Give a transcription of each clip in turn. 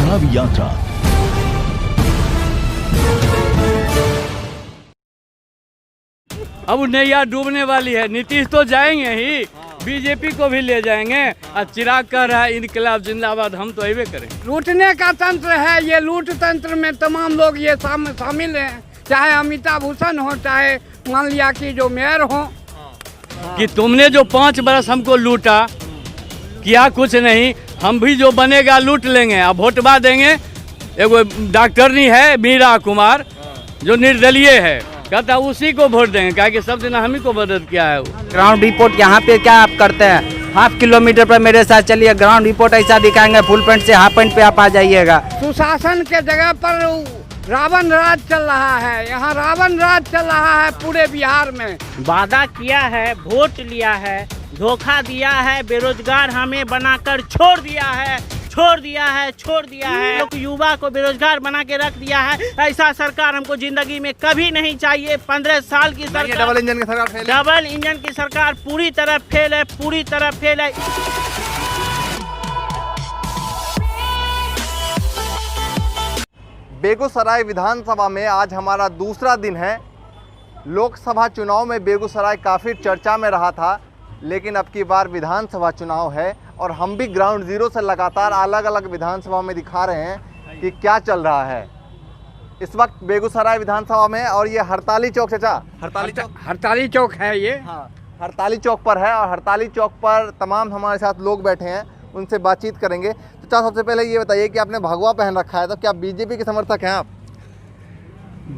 चुनावी यात्रा। अब नैया डूबने वाली है। नीतीश तो जाएंगे ही, बीजेपी को भी ले जाएंगे। और चिराग कह रहा है इनकलाब जिंदाबाद, हम तो अबे करें। लूटने का तंत्र है ये, लूट तंत्र में तमाम लोग ये शामिल हैं, चाहे अमिताभ भूषण हो, चाहे मान लिया कि जो मेयर हो। कि तुमने जो 5 बरस हमको लूटा, किया कुछ नहीं, हम भी जो बनेगा लूट लेंगे। अब वोटवा देंगे। एगो डॉक्टरनी है मीरा कुमार, जो निर्दलीय है, कहता उसी को वोट देंगे, क्या कि सब दिन हम ही को मदद किया है। ग्राउंड रिपोर्ट यहाँ पे क्या आप करते हैं? हाफ किलोमीटर पर मेरे साथ चलिए, ग्राउंड रिपोर्ट ऐसा दिखाएंगे, फुल पैंट से हाफ पैंट पे आप आ जाइएगा। सुशासन के जगह पर रावण राज चल रहा है। यहाँ रावण राज चल रहा है पूरे बिहार में। वादा किया है, वोट लिया है, धोखा दिया है, बेरोजगार हमें बनाकर छोड़ दिया है। लोग युवा को बेरोजगार बना के रख दिया है। ऐसा सरकार हमको जिंदगी में कभी नहीं चाहिए। 15 साल की सरकार, डबल इंजन की सरकार फेल है। डबल इंजन की सरकार पूरी तरह फेल है, पूरी तरह फेल है। बेगूसराय विधानसभा में आज हमारा दूसरा दिन है। लोकसभा चुनाव में बेगूसराय काफ़ी चर्चा में रहा था, लेकिन अब की बार विधानसभा चुनाव है और हम भी ग्राउंड जीरो से लगातार अलग अलग विधानसभा में दिखा रहे हैं कि क्या चल रहा है इस वक्त बेगूसराय विधानसभा में। और ये हड़ताली चौक, चाचा हड़ताली चौक है ये। हाँ, हड़ताली चौक पर है और हड़ताली चौक पर तमाम हमारे साथ लोग बैठे हैं, उनसे बातचीत करेंगे। तो चाचा, सबसे पहले ये बताइए कि आपने भगवा पहन रखा है, तो क्या बीजेपी के समर्थक हैं आप?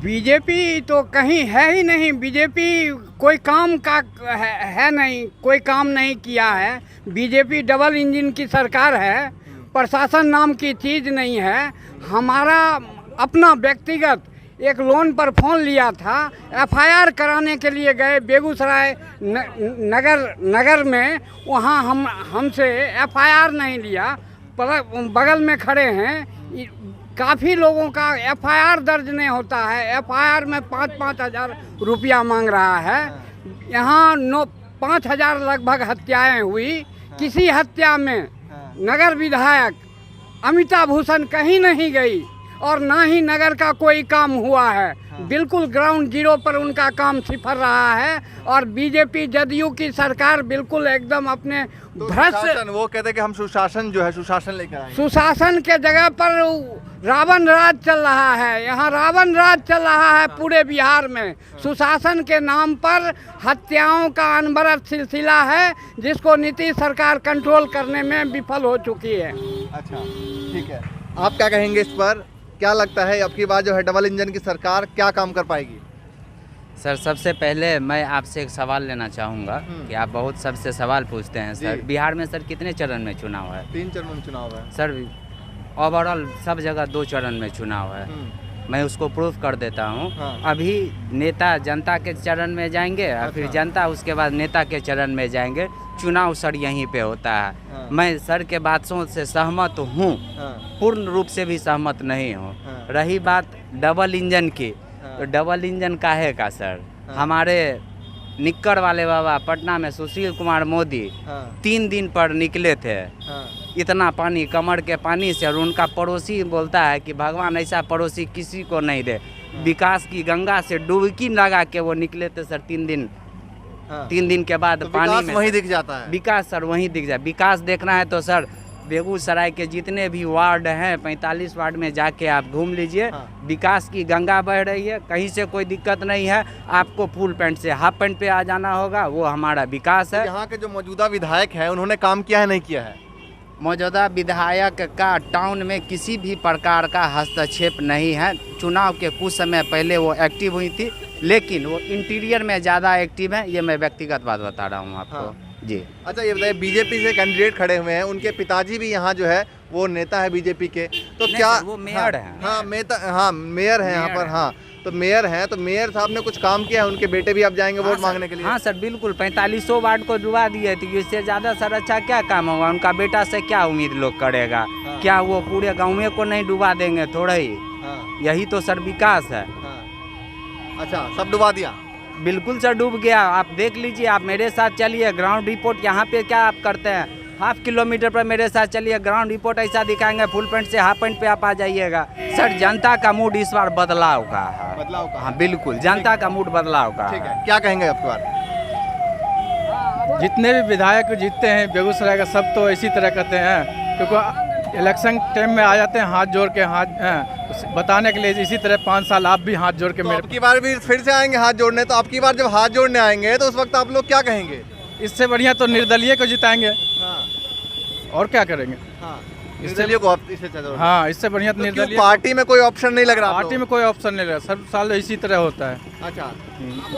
बीजेपी तो कहीं है ही नहीं। बीजेपी कोई काम का है नहीं, कोई काम नहीं किया है। बीजेपी डबल इंजन की सरकार है, प्रशासन नाम की चीज़ नहीं है। हमारा अपना व्यक्तिगत एक लोन पर फ़ोन लिया था, एफआईआर कराने के लिए गए बेगूसराय नगर में, वहाँ हमसे एफआईआर नहीं लिया। बगल में खड़े हैं, काफ़ी लोगों का एफआईआर दर्ज नहीं होता है। एफआईआर में 5-5 हज़ार रुपया मांग रहा है। यहाँ 5 हज़ार लगभग हत्याएं हुई। किसी हत्या में नगर विधायक अमिताभ भूषण कहीं नहीं गई और ना ही नगर का कोई काम हुआ है। बिल्कुल ग्राउंड जीरो पर उनका काम सिफर रहा है। और बीजेपी जदयू की सरकार बिल्कुल एकदम अपने भ्रष्ट, वो कहते हैं कि हम सुशासन जो है सुशासन लेकर आए। सुशासन के जगह पर रावण राज चल रहा है। यहाँ रावण राज चल रहा है पूरे बिहार में। सुशासन के नाम पर हत्याओं का अनवरत सिलसिला है, जिसको नीतीश सरकार कंट्रोल करने में विफल हो चुकी है। अच्छा, ठीक है, आप क्या कहेंगे इस पर? क्या लगता है अब की बार जो है डबल इंजन की सरकार क्या काम कर पाएगी? सर, सबसे पहले मैं आपसे एक सवाल लेना चाहूँगा कि आप बहुत सबसे सवाल पूछते हैं सर। बिहार में सर कितने चरण में चुनाव है? 3 चरण में चुनाव है सर। ओवरऑल सब जगह 2 चरण में चुनाव है। मैं उसको प्रूफ कर देता हूँ। अभी नेता जनता के चरण में जाएंगे और फिर जनता उसके बाद नेता के चरण में जाएंगे। चुनाव सर यहीं पे होता है। मैं सर के बातों से सहमत हूँ, पूर्ण रूप से भी सहमत नहीं हूँ। रही बात डबल इंजन की, तो डबल इंजन काहे का सर? हमारे निक्कर वाले बाबा पटना में सुशील कुमार मोदी 3 दिन पर निकले थे। इतना पानी कमर के पानी से, और उनका पड़ोसी बोलता है कि भगवान ऐसा पड़ोसी किसी को नहीं दे। विकास की गंगा से डुबकी लगा के वो निकले थे सर 3 दिन। 3 दिन के बाद तो पानी में वहीं दिख जाता है। विकास सर वहीं दिख जाए। विकास देखना है तो सर बेगूसराय के जितने भी वार्ड हैं, 45 वार्ड में जाके आप घूम लीजिए। विकास की गंगा बह रही है, कहीं से कोई दिक्कत नहीं है। आपको फुल पैंट से हाफ पैंट पे आ जाना होगा, वो हमारा विकास है। यहाँ के जो मौजूदा विधायक हैं, उन्होंने काम किया है नहीं किया है? मौजूदा विधायक का टाउन में किसी भी प्रकार का हस्तक्षेप नहीं है। चुनाव के कुछ समय पहले वो एक्टिव हुई थी, लेकिन वो इंटीरियर में ज़्यादा एक्टिव है। ये मैं व्यक्तिगत बात बता रहा हूँ आपको। जी। अच्छा, ये बताइए, बीजेपी से कैंडिडेट खड़े हुए हैं, उनके पिताजी भी यहाँ जो है वो नेता है बीजेपी के, तो क्या वो मेयर है? हाँ, मेयर है यहाँ पर। हाँ, तो मेयर हैं, तो मेयर साहब ने कुछ काम किया है? उनके बेटे भी अब जाएंगे वोट मांगने के लिए? हाँ सर, बिल्कुल। 4500 वार्ड को डुबा दिए थे। इससे ज़्यादा सर अच्छा क्या काम होगा? उनका बेटा से क्या उम्मीद लोग करेगा? क्या वो पूरे गाँव को नहीं डुबा देंगे? थोड़ा ही। यही तो सर विकास है। अच्छा, सब डुबा दिया? बिल्कुल सर, डूब गया। आप देख लीजिए, आप मेरे साथ चलिए, ग्राउंड रिपोर्ट यहाँ पे क्या आप करते हैं? हाफ किलोमीटर पर मेरे साथ चलिए, ग्राउंड रिपोर्ट ऐसा दिखाएंगे, फुल पैंट से हाफ पैंट पे आप आ जाइएगा। सर जनता का मूड इस बार बदलाव का है। बदलाव का? हाँ बिल्कुल, जनता का मूड बदलाव का ठीक है। है, क्या कहेंगे आपके बार? जितने भी विधायक जीतते हैं बेगूसराय का, सब तो इसी तरह करते हैं, क्योंकि इलेक्शन टाइम में आ जाते हैं हाथ जोड़ के, बताने के लिए इसी तरह 5 साल आप भी हाथ जोड़ के तो मेरे अब की बार भी फिर से आएंगे हाथ जोड़ने, तो अब की बार जब हाथ जोड़ने आएंगे तो उस वक्त आप लोग क्या कहेंगे? इससे बढ़िया तो निर्दलीय को जिताएंगे, हाँ और क्या करेंगे। हाँ, निर्दलीय को आप इससे चलो। हाँ, इससे बढ़िया तो तो क्यों निर्दलीय। पार्टी में कोई ऑप्शन नहीं लग रहा? पार्टी में कोई ऑप्शन नहीं रहा, सब साल इसी तरह होता है। अच्छा,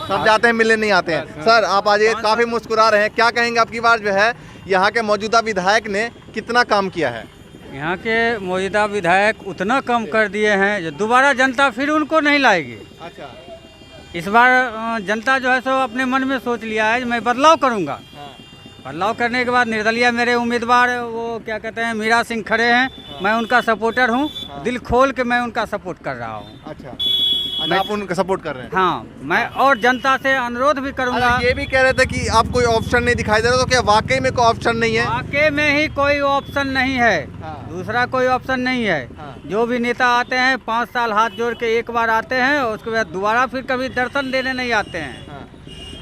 सब जाते हैं मिलने नहीं आते हैं। सर आप आज ये काफी मुस्कुरा रहे हैं, क्या कहेंगे आपकी बार जो है यहाँ के मौजूदा विधायक ने कितना काम किया है? यहाँ के मौजूदा विधायक उतना कम कर दिए हैं जो दोबारा जनता फिर उनको नहीं लाएगी। अच्छा, इस बार जनता जो है सो अपने मन में सोच लिया है मैं बदलाव करूँगा। बदलाव करने के बाद निर्दलीय मेरे उम्मीदवार वो क्या कहते हैं मीरा सिंह खड़े हैं, मैं उनका सपोर्टर हूँ, दिल खोल के मैं उनका सपोर्ट कर रहा हूँ। अच्छा, आप उनका सपोर्ट कर रहे हैं? हाँ, मैं और जनता से अनुरोध भी करूँगा। अच्छा, ये भी कह रहे थे कि आप कोई ऑप्शन नहीं दिखाई दे रहा, तो क्या वाकई में कोई ऑप्शन नहीं है? वाकई में ही कोई ऑप्शन नहीं है, हाँ। दूसरा कोई ऑप्शन नहीं है। हाँ। जो भी नेता आते हैं 5 साल हाथ जोड़ के एक बार आते हैं, उसके बाद दोबारा फिर कभी दर्शन देने नहीं आते हैं। हाँ।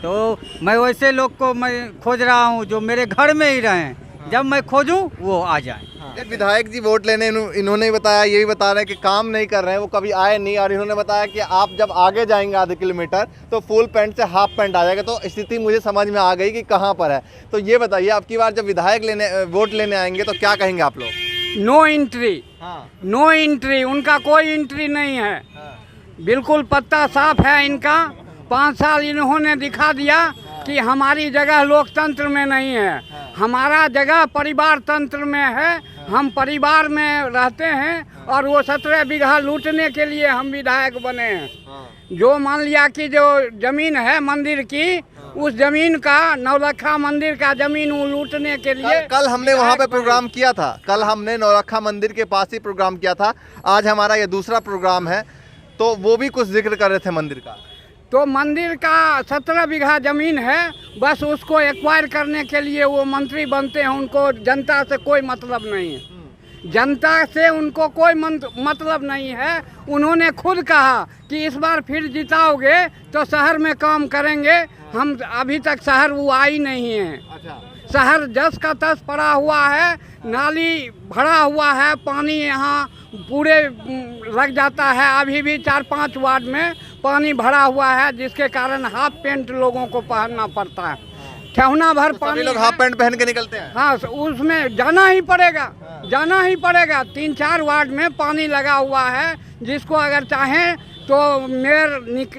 तो मैं वैसे लोग को मैं खोज रहा हूँ जो मेरे घर में ही रहें, जब मैं खोजूं वो आ जाए। ये विधायक जी वोट लेने इन्होंने ही बताया, ये भी बता रहे हैं कि काम नहीं कर रहे हैं, वो कभी आए नहीं, और इन्होंने बताया कि आप जब आगे जाएंगे आधे किलोमीटर तो फुल पैंट से हाफ पैंट आ जाएगा। तो स्थिति मुझे समझ में आ गई कि कहाँ पर है। तो ये बताइए, आपकी बार जब विधायक वोट लेने आएंगे तो क्या कहेंगे आप लोग? नो एंट्री, हाँ, नो एंट्री, उनका कोई एंट्री नहीं है। हाँ, बिल्कुल पत्ता साफ है इनका। 5 साल इन्होंने दिखा दिया कि हमारी जगह लोकतंत्र में नहीं है, हमारा जगह परिवार तंत्र में है। हम परिवार में रहते हैं और वो 17 बीघा लूटने के लिए हम विधायक बने हैं। जो मान लिया कि जो जमीन है मंदिर की, उस जमीन का, नौलखा मंदिर का जमीन वो लूटने के लिए कल हमने वहाँ पे प्रोग्राम किया था। कल हमने नौलखा मंदिर के पास ही प्रोग्राम किया था। आज हमारा ये दूसरा प्रोग्राम है, तो वो भी कुछ जिक्र कर रहे थे मंदिर का। तो मंदिर का 17 बीघा जमीन है, बस उसको एक्वायर करने के लिए वो मंत्री बनते हैं। उनको जनता से कोई मतलब नहीं है, जनता से उनको कोई मतलब नहीं है। उन्होंने खुद कहा कि इस बार फिर जिताओगे तो शहर में काम करेंगे। हम अभी तक शहर वो आई नहीं है। अच्छा, शहर जस का तस पड़ा हुआ है, नाली भरा हुआ है, पानी यहाँ पूरे लग जाता है। अभी भी 4-5 वार्ड में पानी भरा हुआ है, जिसके कारण हाफ पैंट लोगों को पहनना पड़ता है। ठेहुना भर तो पानी सभी लोग है। हाफ पैंट पहन के निकलते हैं? हाँ, उसमें जाना ही पड़ेगा, जाना ही पड़ेगा। 3-4 वार्ड में पानी लगा हुआ है, जिसको अगर चाहें तो मेयर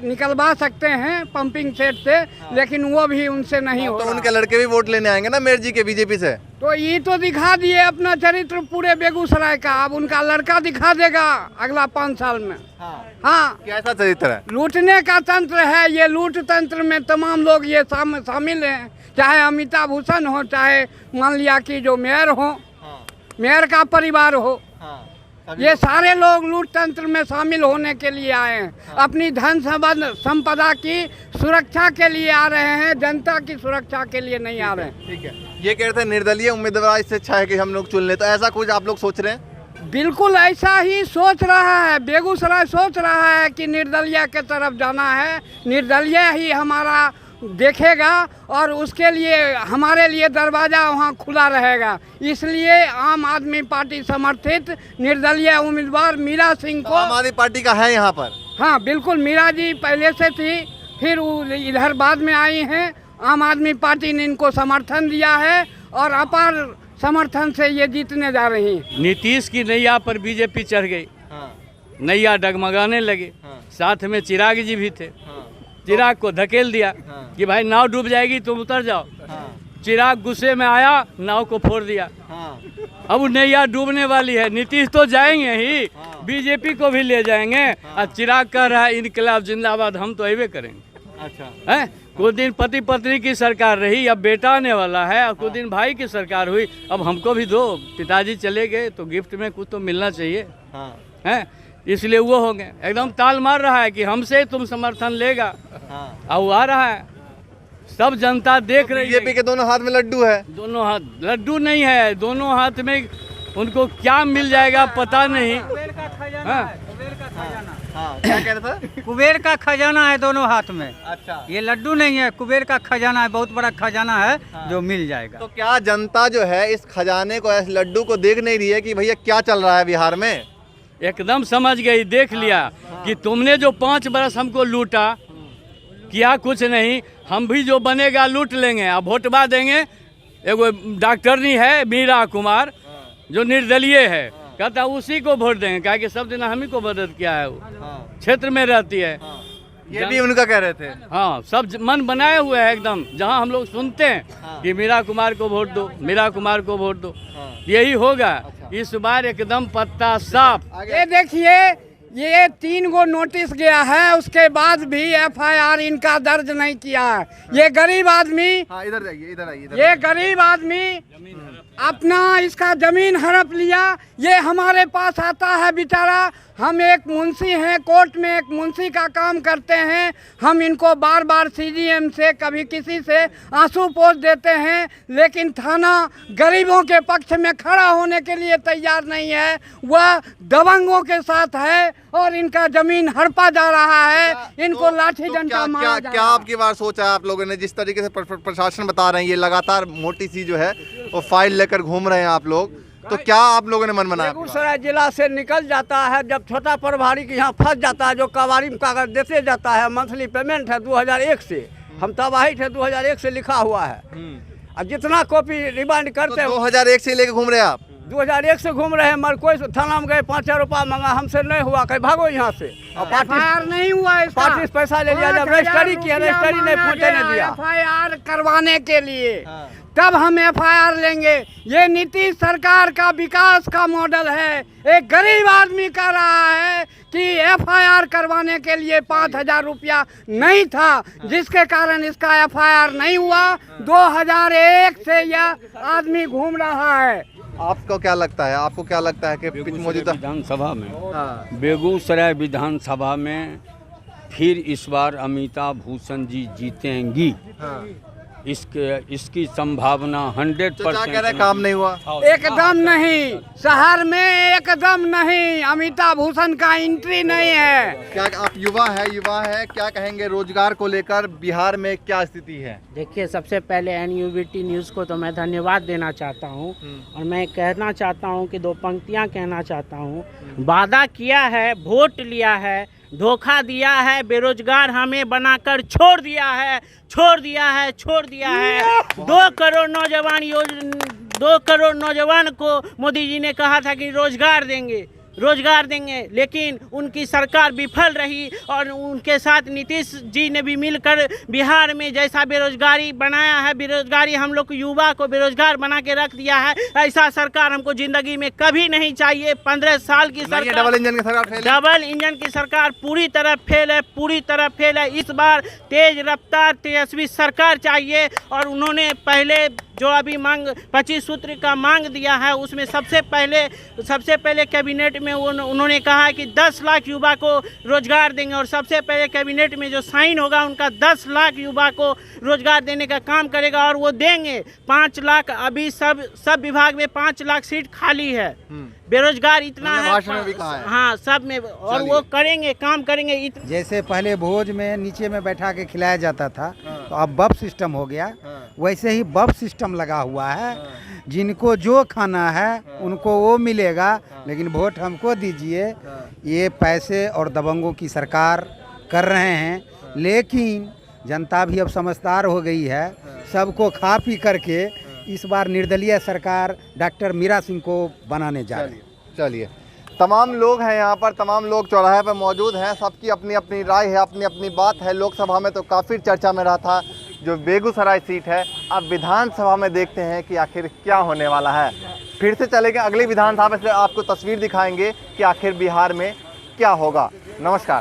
निकलवा सकते हैं पंपिंग सेट से, लेकिन वो भी उनसे नहीं हो तो रहा। उनके लड़के भी वोट लेने आएंगे ना मेयर जी के, बीजेपी से। तो ये तो दिखा दिए अपना चरित्र पूरे बेगूसराय का, अब उनका लड़का दिखा देगा अगला 5 साल में। हाँ, कैसा चरित्र है? लूटने का तंत्र है ये। लूट तंत्र में तमाम लोग ये शामिल हैं, चाहे अमिताभ भूषण हो, चाहे मान लिया कि जो मेयर हो, मेयर का परिवार हो, ये सारे लोग लूट तंत्र में शामिल होने के लिए आए हैं। अपनी धन संपदा की सुरक्षा के लिए आ रहे हैं, जनता की सुरक्षा के लिए नहीं आ रहे हैं। ठीक है, ये कह रहे थे निर्दलीय उम्मीदवार इससे अच्छा है कि हम लोग चुन लें, तो ऐसा कुछ आप लोग सोच रहे हैं? बिल्कुल ऐसा ही सोच रहा है बेगूसराय, सोच रहा है कि निर्दलीय के तरफ जाना है। निर्दलीय ही हमारा देखेगा और उसके लिए हमारे लिए दरवाज़ा वहाँ खुला रहेगा। इसलिए आम आदमी पार्टी समर्थित निर्दलीय उम्मीदवार मीरा सिंह को, आम आदमी पार्टी का है यहाँ पर? हाँ बिल्कुल, मीरा जी पहले से थी, फिर इधर बाद में आई हैं। आम आदमी पार्टी ने इनको समर्थन दिया है और अपार समर्थन से ये जीतने जा रही हैं। नीतीश की नैया पर बीजेपी चढ़ गई, नैया डगमगाने लगे। साथ में चिराग जी भी थे, चिराग को धकेल दिया कि भाई नाव डूब जाएगी तुम उतर जाओ। चिराग गुस्से में आया, नाव को फोड़ दिया। अब नैया डूबने वाली है। नीतीश तो जाएंगे ही, बीजेपी को भी ले जाएंगे। और चिराग कह रहा है इनकलाब जिंदाबाद, हम तो ऐवे करेंगे। अच्छा है, कुछ दिन पति पत्नी की सरकार रही, अब बेटा आने वाला है, और कुछ दिन भाई की सरकार हुई, अब हमको भी दो। पिताजी चले गए तो गिफ्ट में कुछ तो मिलना चाहिए, है, इसलिए वो हो गए। एकदम ताल मार रहा है कि हमसे तुम समर्थन लेगा। अब आ रहा है सब जनता देख रही बीजेपी है। के दोनों हाथ में लड्डू है। दोनों हाथ लड्डू नहीं है, दोनों हाथ में उनको क्या मिल जाएगा पता नहीं। हाँ? हाँ, क्या कह रहे थे? कुबेर का खजाना है दोनों हाथ में। अच्छा, ये लड्डू नहीं है, कुबेर का खजाना है, बहुत बड़ा खजाना है जो मिल जाएगा। तो क्या जनता जो है इस खजाने को, इस लड्डू को देख नहीं रही है कि भैया क्या चल रहा है बिहार में? एकदम समझ गई, देख लिया कि तुमने जो 5 बरस हमको लूटा, किया कुछ नहीं, हम भी जो बनेगा लूट लेंगे। अब वोटवा देंगे। एगो डॉक्टरनी है मीरा कुमार जो निर्दलीय है, कहता उसी को वोट देंगे, क्या कि सब दिन हम ही को मदद किया है, वो क्षेत्र में रहती है। ये भी उनका कह रहे थे। हाँ, सब मन बनाए हुए हैं एकदम। जहाँ हम लोग सुनते हैं कि मीरा कुमार को वोट दो, मीरा कुमार को वोट दो, यही होगा। इस बार एकदम पत्ता साफ। ये देखिए, ये 3 गो नोटिस गया है, उसके बाद भी एफआईआर इनका दर्ज नहीं किया है। ये गरीब आदमी, हाँ, इधर जाइए, इधर आइए, इधर। ये गरीब आदमी अपना इसका जमीन हड़प लिया। ये हमारे पास आता है बेचारा। हम एक मुंशी हैं, कोर्ट में एक मुंशी का काम करते हैं। हम इनको बार बार सीजीएम से, कभी किसी से आंसू पोंछ देते हैं, लेकिन थाना गरीबों के पक्ष में खड़ा होने के लिए तैयार नहीं है। वह दबंगों के साथ है और इनका जमीन हड़पा जा रहा है। इनको लाठी डंडा मारा जा क्या रहा है। आपकी बार सोचा है आप लोगों ने, जिस तरीके से प्रशासन बता रहे हैं, ये लगातार मोटी सी जो है वो फाइल लेकर घूम रहे हैं आप लोग, तो क्या आप लोगों ने मन बनाया? बेगूसराय जिला से निकल जाता है, जब छोटा प्रभारी के यहाँ फंस जाता है, जो कबाड़ी में कागज देते जाता है, मंथली पेमेंट है 2001 से, हम तबाही थे 2001 से लिखा हुआ है। अब जितना कॉपी रिमांड करते हैं, 2001 से लेके घूम रहे हैं आप? 2001 से घूम रहे हैं। मगर कोई थाना में गए, 5,000 रुपया मांगा, हमसे नहीं हुआ, कहीं भागो यहाँ से। एफआईआर नहीं हुआ, 35 पैसा ले लिया। जब रजिस्ट्री किया, रजिस्ट्री नहीं पहुँचने दिया। एफआईआर करवाने के लिए तब हम एफआईआर लेंगे। ये नीतीश सरकार का विकास का मॉडल है। एक गरीब आदमी कह रहा है कि एफआईआर करवाने के लिए 5,000 रुपया नहीं था, जिसके कारण इसका एफआईआर नहीं हुआ। 2001 से यह आदमी घूम रहा है। आपको क्या लगता है, आपको क्या लगता है कि मौजूदा विधानसभा में, बेगूसराय विधानसभा में फिर इस बार अमिता भूषण जी जीतेंगी? इसकी संभावना 100% कह रहे काम नहीं हुआ? एकदम नहीं, शहर में एकदम नहीं। अमिता भूषण का एंट्री नहीं है। क्या आप युवा है, क्या कहेंगे रोजगार को लेकर बिहार में क्या स्थिति है? देखिए, सबसे पहले NUVT न्यूज़ को तो मैं धन्यवाद देना चाहता हूं, और मैं कहना चाहता हूं कि 2 पंक्तियां कहना चाहता हूं। वादा किया है, वोट लिया है, धोखा दिया है, बेरोजगार हमें बनाकर छोड़ दिया है, छोड़ दिया है, छोड़ दिया है। 2 करोड़ नौजवान को मोदी जी ने कहा था कि रोजगार देंगे, रोजगार देंगे, लेकिन उनकी सरकार विफल रही। और उनके साथ नीतीश जी ने भी मिलकर बिहार में जैसा बेरोजगारी बनाया है, बेरोजगारी हम लोग युवा को बेरोजगार बना के रख दिया है, ऐसा सरकार हमको जिंदगी में कभी नहीं चाहिए। 15 साल की सरकार, डबल इंजन की सरकार फेल है। डबल इंजन की सरकार पूरी तरह फेल है, पूरी तरह फेल है। इस बार तेज रफ्तार तेजस्वी सरकार चाहिए। और उन्होंने पहले जो अभी मांग 25 सूत्र का मांग दिया है, उसमें सबसे पहले कैबिनेट में उन्होंने कहा है कि 10 लाख युवा को रोजगार देंगे। और सबसे पहले कैबिनेट में जो साइन होगा उनका 10 लाख युवा को रोजगार देने का काम करेगा, और वो देंगे। 5 लाख अभी सब विभाग में 5 लाख सीट खाली है, बेरोजगार इतना है। हाँ, सब में, और वो करेंगे, काम करेंगे। जैसे पहले भोज में नीचे में बैठा के खिलाया जाता था, तो अब बफ सिस्टम हो गया। वैसे ही बफ सिस्टम लगा हुआ है। जिनको जो खाना है उनको वो मिलेगा, लेकिन वोट हमको दीजिए। ये पैसे और दबंगों की सरकार कर रहे हैं, लेकिन जनता भी अब समझदार हो गई है। सबको खा पी करके इस बार निर्दलीय सरकार डॉक्टर मीरा सिंह को बनाने जा रही है। चलिए, तमाम लोग हैं यहाँ पर, तमाम लोग चौराहे पर मौजूद हैं। सबकी अपनी अपनी राय है, अपनी अपनी बात है। लोकसभा में तो काफ़ी चर्चा में रहा था जो बेगूसराय सीट है। अब विधानसभा में देखते हैं कि आखिर क्या होने वाला है। फिर से चलेंगे अगली विधानसभा से, आपको तस्वीर दिखाएंगे कि आखिर बिहार में क्या होगा। नमस्कार।